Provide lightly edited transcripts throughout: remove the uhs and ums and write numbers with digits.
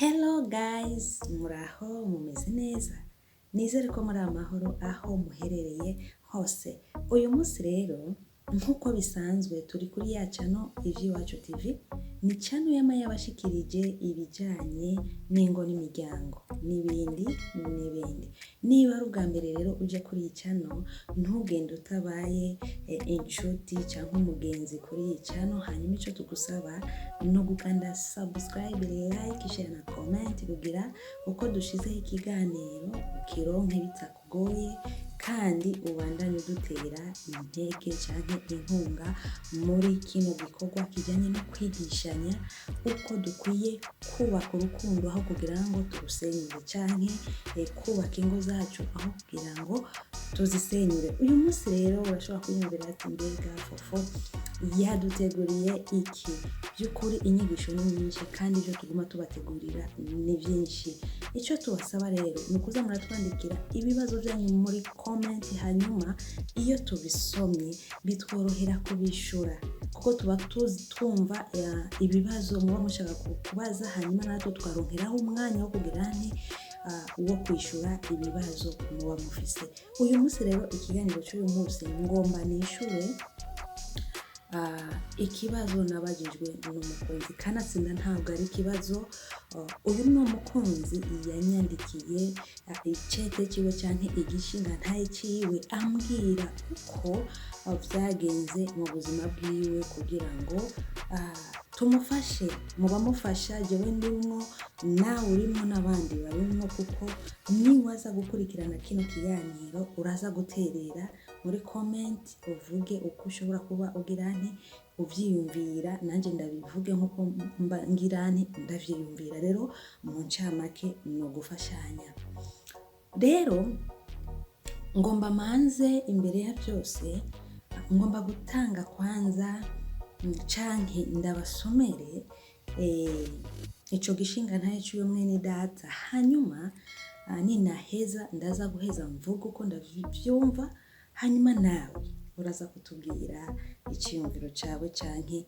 Hello guys, muraho mumeze neza? Nizere ko muri amahoro aho muherereye hose. Uyu munsi rero nkuko bisanzwe turi kuri ya channel Ivy'iwacu TV. Ni channel yabashikirije ibijanye n'ingo n'imiryango n'ibindi. Niba ari ubwa mbere rero uje kuri iyi channel, ntugende utabaye inshuti cyangwa umugenzi kuri iyi channel. Hanyuma icyo tugusaba no gukanda subscribe, like, share na comment kugira uko dushizeho ikiganiro ukironke bitakugoye kandi ubandanye udutera intege cyangwa inkunga muri kino gikorwa kijyanye no kwigishanya uko dukwiye kubaka urukundo aho kugira ngo turusenyure cyangwa kubaka ingo zacu aho kugira ngo tuzisenyure. Uyu munsi rero urashobora kwiyumvira ati mbega Fofo yaduteguriye iki? By'ukuri inyigisho ni nyinshi kandi ibyo tuguma tubategurira ni byinshi. Icyo tubasaba rero ni ukuza muratwandikira ibibazo byanyu muri comment, hanyuma iyo tubisomye bitworohera kubishura kuko tuba twumva ibibazo muba mushaka kubaza, hanyuma natwe twaronkeraho umwanya wo kugira wo kwishura ibibazo muba mufise. Uyu munsi rero ikiganiro cy'uyu munsi ngomba nishure ikibazo nabagijwe n'umukunzi, kanatsinda ntabwo ari ikibazo. Uyu ni umukunzi yanyandikiye icete kiwe cyangwa igishinga ntaye kiwe ambwira uko byagenze mu buzima bwiwe kugira ngo tumufashe. Muba mufasha, jewe ndimwo, nawe urimo, n'abandi barimo, kuko niwaza gukurikirana kino kiganiro uraza guterera muri comment uvuge uko ushobora kuba ugira uvyiyumvira, nanjye ndabivuge nkuko ngira ndavyiyumvira. Rero mu ncamake no gufashanya. Rero ngomba manze imbere ya byose ngomba gutanga kwanza canke ndabasomere ico gishinga ntaye cy'uyu mwene data, hanyuma ninaheza ndaza guheza mvuga uko ndavyumva, hanyuma nawe uraza kutubwira icyiyumviro cyawe canke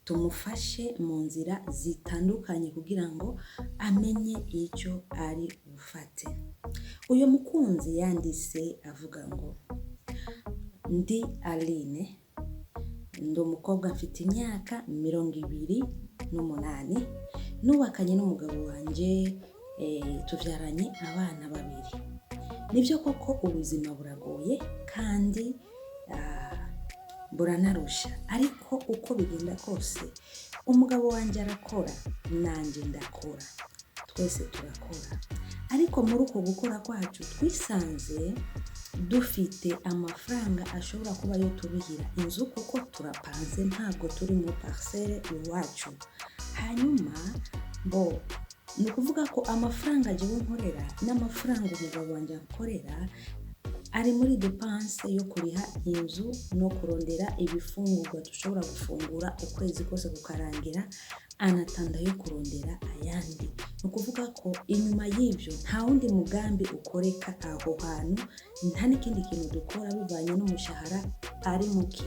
tumufashe mu nzira zitandukanye kugira ngo amenye icyo ari bufate. Uyu mukunzi yanditse avuga ngo ndi Aline, ndi umukobwa mfite imyaka 28, nubakanye n'umugabo wanje, tuvyaranye abana 2. Nibyo koko ubuzima buragoye kandi buranarusha, ariko uko bigenda kose umugabo wanje arakora, nanje ndakora, twese turakora. Ariko muri uko gukora kwacu twisanze dufite amafaranga ashobora kuba yo tubihira inzu kuko turapanze, ntabwo turi mu parcelle iwacu. Hanyuma ni ukuvuga ko amafaranga jewe nkorera n'amafaranga umugabo wanjye akorera ari muri depense yo kuriha inzu no kurondera ibifungurwa dushobora gufungura ukwezi kose kukarangira, anatanda yo kurondera ayandi. Ni ukuvuga ko inyuma y'ibyo nta wundi mugambi ukoreka aho hantu, nta n'ikindi kintu dukora bivanye n'umushahara ari muke.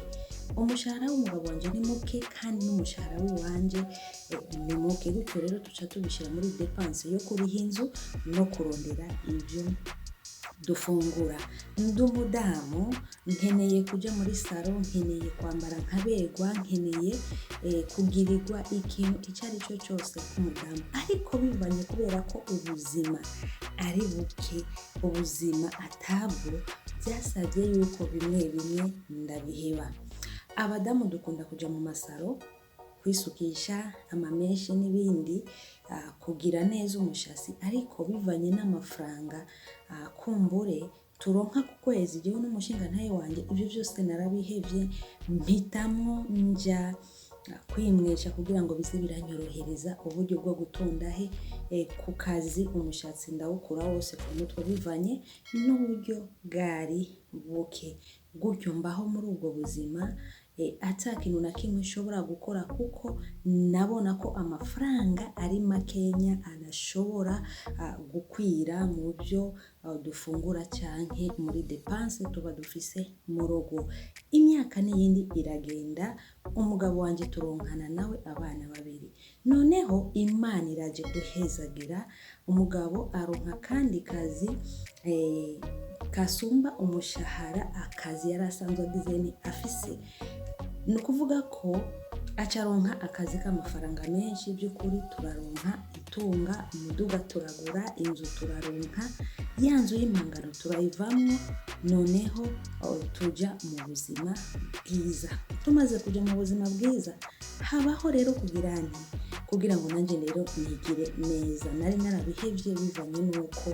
Umushahara w'umugabo wanje ni muke kandi n'umushahara w'iwanje ni muke, gutyo rero tuca tubishyira muri depense yo kuriha inzu no kurondera ibyo dufungura. Ndi umudamu, nkeneye kuja muri salo, nkeneye kwambara nkaberwa, nkeneye kugirirwa ikintu icyo ari cyo cyose k'umudamu, ariko bivanye kubera ko ubuzima ari buke, ubuzima atabwo, byasabye yuko bimwe bimwe ndabiheba. Abadamu dukunda kuja mu masaro kwisukisha amameshi n'ibindi, kugira neza umushasi, ariko bivanye n'amafaranga kumbure turonka ku kwezi, jewe n'umushinga ntaye wanje ibyo byose narabihevye, mpitamwo nja kwimwesha kugira ngo bize biranyorohereza uburyo bwo gutonda ku kazi. Umushatsi ndawukura wose ku mutwe bivanye n'uburyo bwari buke, gutyo mbaho muri ubwo buzima ata kintu na kimwe nshobora gukora kuko nabona ko amafaranga ari makenya bidashobora gukwira mu byo dufungura canke muri depanse tuba dufise mu rugo. Imyaka n'iyindi iragenda, umugabo wanje turonkana nawe abana babiri. Noneho Imana iraje guhezagira, umugabo aronka kandi kazi kasumba umushahara akazi yari asanzwe agize afise. Ni ukuvuga ko acaronka akazi k'amafaranga menshi, by'ukuri turaronka itunga, umuduga turagura, inzu turaronka, ya nzu y'impangano turayivamwo, noneho tuja mu buzima bwiza. Tumaze kuja mu buzima bwiza, habaho rero kugira ngo nanjye rero nigire neza. Nari narabihevye bivanye n'uko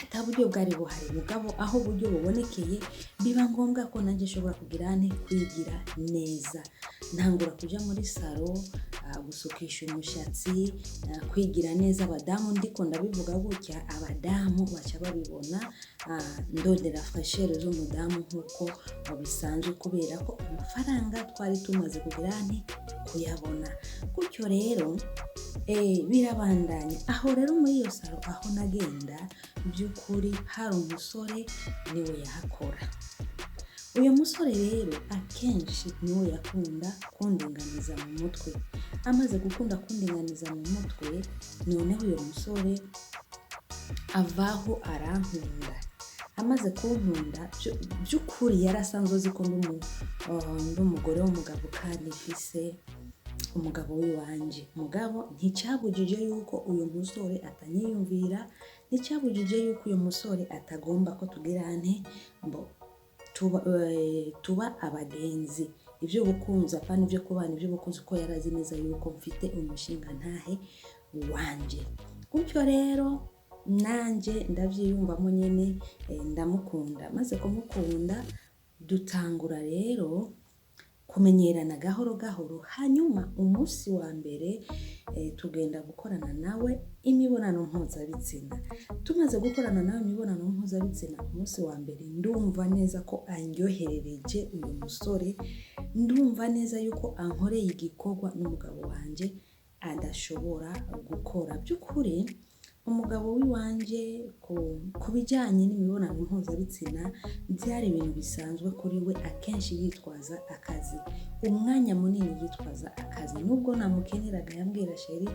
ata buryo bwari buhari, mugabo aho uburyo bubonekeye biba ngombwa ko nanjye nshobora kwigira neza. Ntangura kuja muri salo, gusukisha umushatsi, kwigira neza abadamu. Ndiko ndabivuga gutya, abadamu baca babibona, ndondera fashere z'umudamu nk'uko bisanzwe, kubera ko amafaranga twari tumaze kuyabona. Gutyo rero birabandanya. Aho rero muri iyo salo aho nagenda, by'ukuri hari umusore niwe yahakora. Uyu musore rero akenshi niwe yakunda kundinganiza mu mutwe. Amaze gukunda kundinganiza mu mutwe, noneho uyu musore avaho arankunda. Amaze kunkunda, by'ukuri yari asanzwe azi ko ndi umugore w'umugabo kandi mfise umugabo w'iwanje. Mugabo nticyabujije yuko uyu musore atanyiyumvira, nticyabujije yuko uyu musore atagomba ko tuba abagenzi. Ibyo bukunzi apana ibyo kubana, ibyo bukunzi ko yarazi neza yuko mfite umushinga ntahe wanje. Gutyo rero nanje ndavyiyumvamo nyene, ndamukunda. Maze kumukunda, dutangura rero kumenyerana gahoro gahoro. Hanyuma umunsi wa mbere tugenda gukorana nawe imibonano mpuzabitsina. Tumaze gukorana nawe imibonano mpuzabitsina, umunsi wa mbere ndumva neza ko andyoherereje uyu musore, ndumva neza yuko ankoreye igikorwa n'umugabo wanje adashobora gukora. By'ukuri umugabo w'iwanje ku bijyanye n'imibonano mpuzabitsina byari ibintu bisanzwe kuri we. Akenshi yitwaza akazi, umwanya munini yitwaza akazi. Nubwo namukeneraga yambwira sheri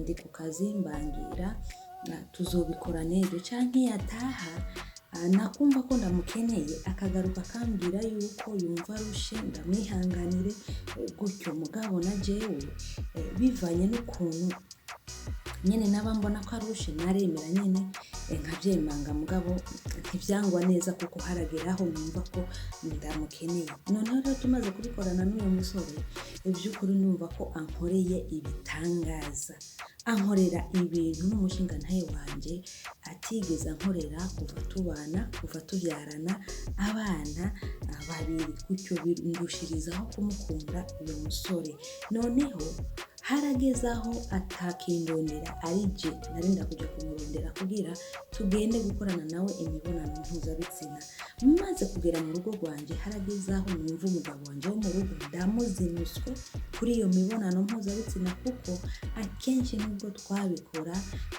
ndi ku kazi mbangira tuzobikora n'ejo, canke yataha nakumva ko ndamukeneye akagaruka akambwira yuko yumva arushe, ndamwihanganire gutyo. Mugabo na jewe bivanye n'ukuntu nyene naba mbona ko arushe, naremera nyene nkavyemanga. Mugabo ntivyangwa neza kuko harageraho numva ko ndamukeneye. Noneho rero tumaze kubikorana n'uyu musore, ivy'ukuri numva ko ankoreye ibitangaza, ankorera ibintu n'umushinga ntahe wanje atigeze ankorera kuva tubana, kuva tubyarana abana babiri. Gutyo ndushirizaho kumukunda uyu musore. Noneho harageze aho atakindondera, ari je narinda kuja kumurondera kugira tugende gukorana nawe imibonano mpuzabitsina. Maze kugera mu rugo rwanje, harageze aho numva umugabo wanje wo mu rugo ndamuzinutswe kuri iyo mibonano mpuzabitsina, kuko akenshi nubwo twabikora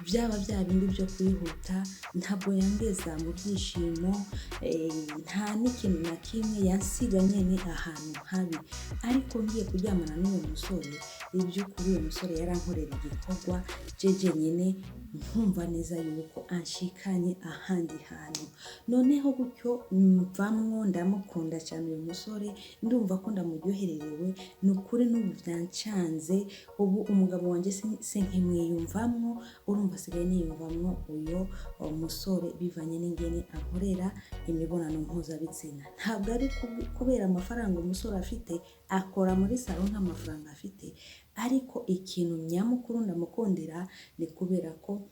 byaba bya bindi byo kwihuta, ntabwo yangeza mu byishimo, nta n'ikintu na kimwe yansiga nyene ahantu habi. Ariko ngiye kuryamana n'uyu musore, iby'ukuri uyu musore yarankorera igikorwa jeje nyene nkumva neza yuko anshikanye ahandi hantu. Noneho gutyo mvamwo ndamukunda cyane uyu musore, ndumva ko ndamuryohererewe. Nukuri n'ubu byancanze, ubu umugabo wanje sinkimwiyumvamwo, urumva sigaye niyumvamwo uyo musore bivanye n'ingene ankorera imibonano mpuzabitsina. Ntabwo ari kubera amafaranga umusore afite, akora muri salo nta mafaranga afite, ariko ikintu nyamukuru ndamukundira ni kubera ko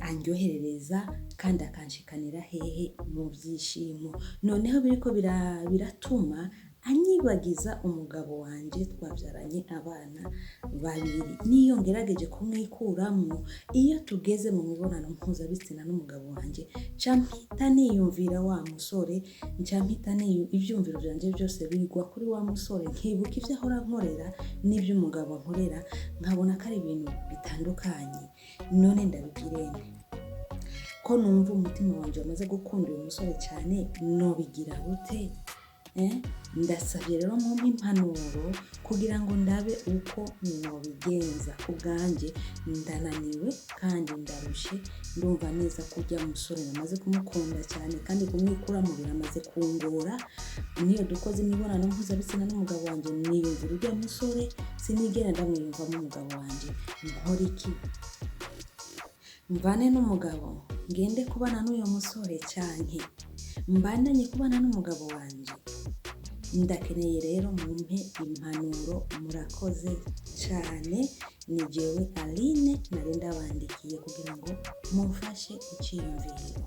andyoherereza kandi akanshikanira hehe mu byishimo. Noneho biriko biratuma anyibagiza umugabo wanje twabyaranye abana babiri. Niyo ngerageje kumwikuramwo, iyo tugeze mu mibonano mpuzabitsina n'umugabo wanje, nca mpita niyumvira wa musore, nca mpita ivyumviro vyanje byose bigwa kuri wa musore, nkibuka ivyo ahora nkorera n'ivyo umugabo nkorera, nkabona ko ari ibintu bitandukanye. None ndabigirene ko numva umutima wanje wamaze gukunda uyu musore cyane, nobigira gute? Ndasabye rero mumpe impanuro kugira ngo ndabe uko nobigenza. Ubwanje ndananiwe kandi ndarushe, ndumva neza ko ujya musore namaze kumukunda cyane kandi kumwikuramo biramaze kungora. Niyo dukoze imibonano mpuzabitsina n'umugabo wanje, niyumvira ujya musore, sinigera ndamwiyumvamo umugabo wanje. Nkora iki? Mvane n'umugabo ngende kubana n'uyo musore canke mbandanye kubana n'umugabo wanje? Ndakeneye rero mumpe impanuro. Murakoze cyane. Ni jewe Aline nari ndabandikiye kugira ngo mumfashe icyiyumviro.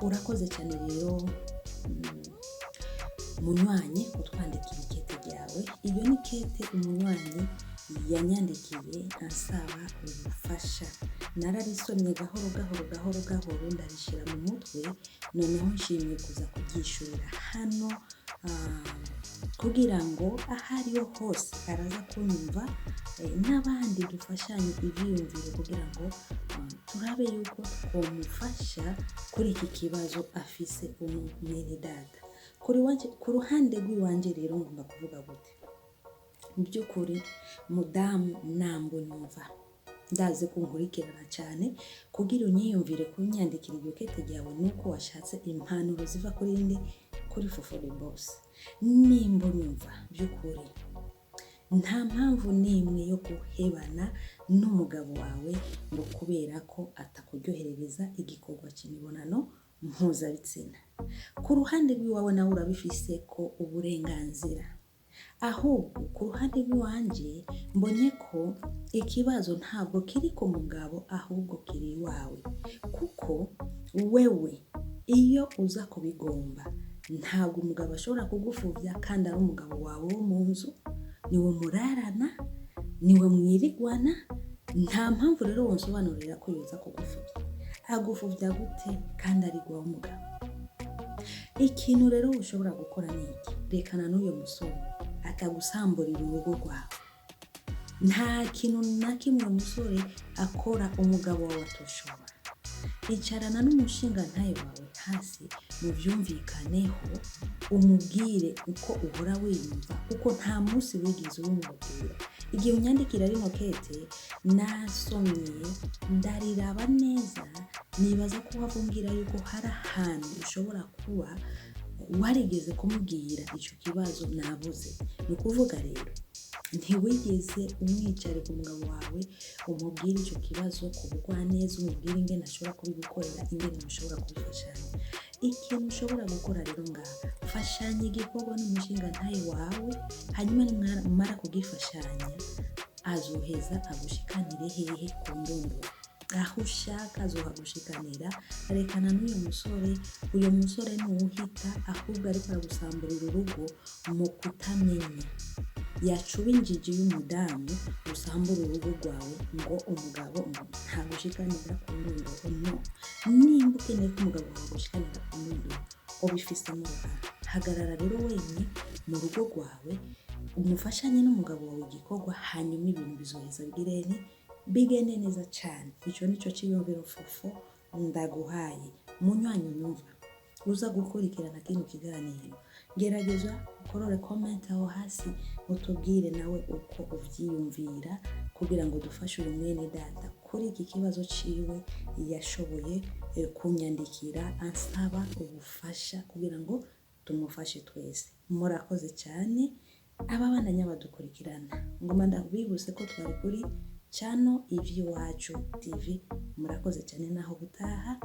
Urakoze cyane rero munywanyi utwandikira ikete ryawe. Iyo ni kete umunywanyi yanyandikiye ansaba ubufasha. Nararisomye gahoro ndarishira mu mutwe, noneho nshimye kuza kubyishurira hano kugira ngo ahariho hose araza kunyumva, n'abandi dufashanye ibyiyumviro kugira ngo turabe yuko twamufasha kuri iki kibazo afise mwene data. Ku ruhande rw'iwanje rero ngomba kuvuga gute? Mu by'ukuri mudamu nambo nyumva, ndazi kunkurikirana cyane kugira unyiyumvire kunyandikira iryo kete ryawe, nuko washatse impanuro ziva kuri inde, kuri Fofole Boss. Nimba nyumva by'ukuri nta mpamvu n'imwe yo guhebana n'umugabo wawe ngo kubera ko atakuryohereza igikorwa cy'imibonano mpuzabitsina. Ku ruhande rw'iwawe nawe urabifise ko uburenganzira, ahubwo ku ruhande rw'iwanje mbonye ko ikibazo ntabwo kiri ku mugabo ahubwo kiri iwawe, kuko wewe iyo uza kubigomba ntabwo umugabo ashobora kugufuvya kandi ari umugabo wawe wo mu nzu, niwe murarana, niwe mwirigwana. Nta mpamvu rero wonsobanurira ko yoza kugufuvya. Agufuvya gute kandi ari gwa umugabo? Ikintu rero ushobora gukora ni iki: rekana n'uyo musore atagusamburira urugo rwawe. Nta kintu na kimwe umusore akora umugabo wawe atoshobora. Icarana n'umushinga ntaye wawe hasi, mubyumvikaneho, umubwire uko uhora wiyumva, kuko nta munsi wigeze umubwira. Igihe unyandikira rino kete nasomye ndariraba neza, nibaza ko wavumbwira yuko hari ahantu ushobora kuba warigeze kumubwira icyo kibazo nabuze. Ni ukuvuga rero ntiwigeze umwicare ku mugabo wawe umubwire icyo kibazo ku bugwaneza, umubwire ingene ashobora kubigukorera, ingene mushobora kubifashanya. Ikintu ushobora gukora rero ngaha, fashanya igikorwa n'umushinga ntaye wawe, hanyuma nimara kugifashanya azoheza agushikanire hehe? Ku ndunduro. Aho ushaka azohagushikanira. Rekana n'uyo musore. Uyo musore ntuwuhita, ahubwo ariko aragusamburira urugo mu kutamenya. Yacuba injiji y'umudamu usambura urugo rwawe ngo umugabo ntagushikanira ku ndunduro. No, nimba ukeneye ko umugabo wawe agushikanira ku ndunduro, ubifisemo uruhara. Hagarara rero wenyine mu rugo rwawe, umufashanye n'umugabo wawe igikorwa, hanyuma ibintu bizoheza bigende neza cyane. Icyo nicyo cyiyumviro Fofo ndaguhaye. Munywanyi unyumva uza gukurikirana kino kiganiro, gerageza ukorore comment aho hasi, utubwire nawe uko uvyiyumvira kugira ngo dufashe uyu mwene data kuri iki kibazo ciwe yashoboye kunyandikira ansaba ubufasha kugira ngo tumufashe twese. Murakoze cyane ababandanya badukurikirana. Ngoma ndabibuse ko twari kuri channel Ivy'iwacu TV. Murakoze cyane naho gutaha.